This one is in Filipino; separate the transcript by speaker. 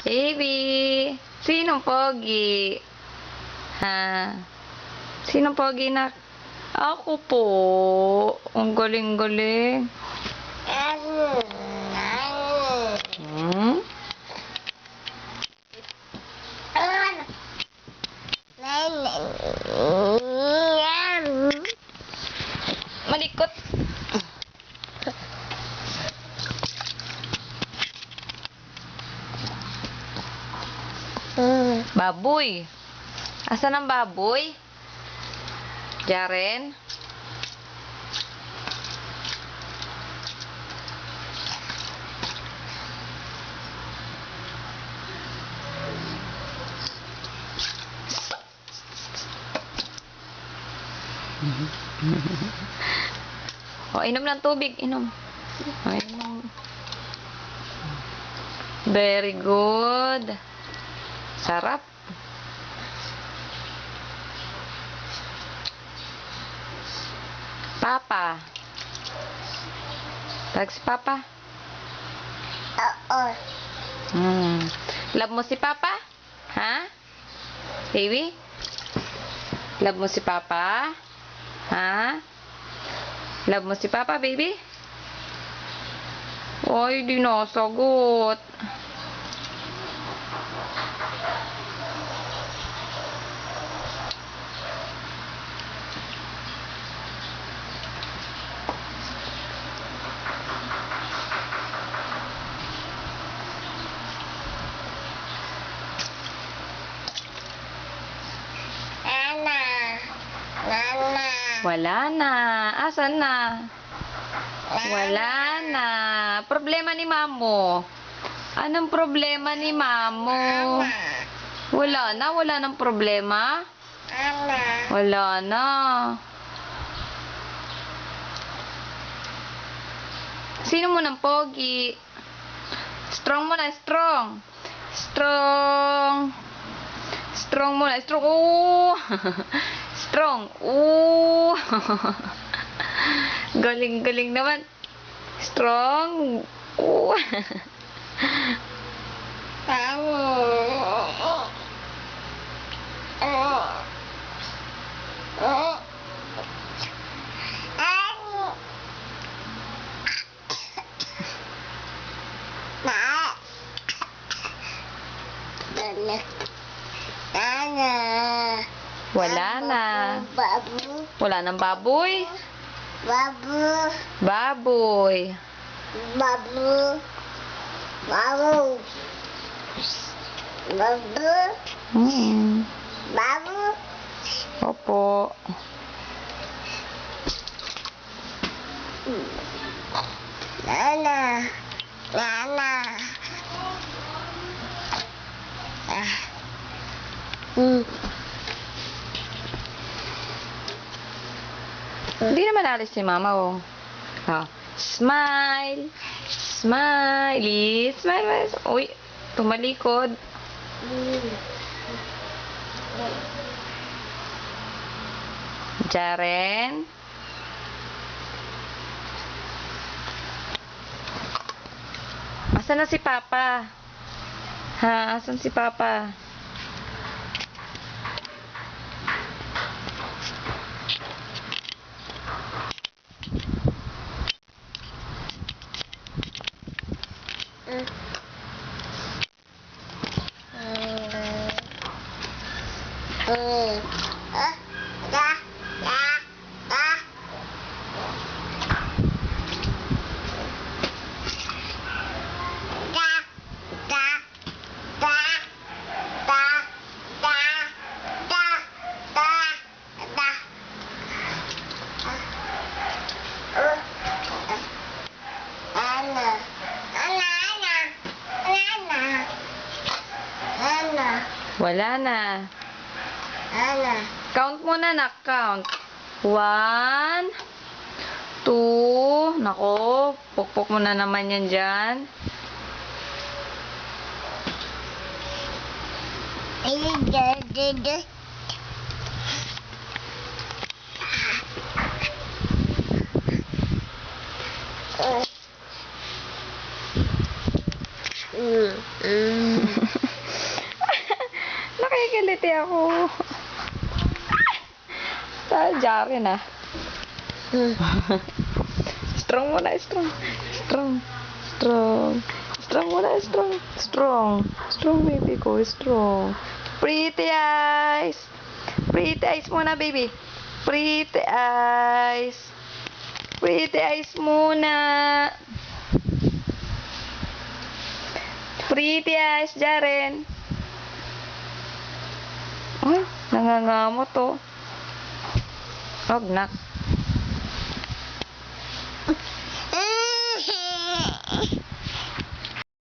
Speaker 1: Baby, sinong pogi? Ha? Sinong pogi na? Ako po. Ang galing-galing. Hmm? Malikot. Baboy. Asan ang baboy? Jaren? O, inom ng tubig. Inom. O, inom. Very good. Sarap. Papa. Tag si Papa.
Speaker 2: Oo.
Speaker 1: Love mo si Papa? Ha? Baby? Love mo si Papa? Ha? Love mo si Papa, baby? Ay, di nasagot. Wala na. Asan na? Wala na. Problema ni Mamo. Anong problema ni Mamo? Wala na. Wala nang problema. Wala na. Sino mo ng pogi? Strong mo na. Strong. Strong. Strong mo na. Strong. Oh. Strong. Ooh. Galing-galing naman. Strong. Ooh. Wala na.
Speaker 2: Babu.
Speaker 1: Wala nang baboy.
Speaker 2: Babu.
Speaker 1: Baboy.
Speaker 2: Babu. Babu. Babu. Babu.
Speaker 1: Opo.
Speaker 2: Nana. Nana.
Speaker 1: Hindi naman alis si Mama, oh. Oh. Smile. Smiley. Smile. Uy, tumalikod. Jaren. Asan na si Papa? Ha? Asan si Papa? Wala na. Count muna na. Count. 1, 2. Nako, pukpok mo na naman yan dyan. Ngiti ako. Sadya rin ah. Strong muna, strong. Strong. Strong. Strong muna, strong. Strong. Strong, baby ko. Strong. Pretty eyes. Pretty eyes muna, baby. Pretty eyes. Pretty eyes muna. Pretty eyes, Jaren. Ay, nangangamot to. Wag na.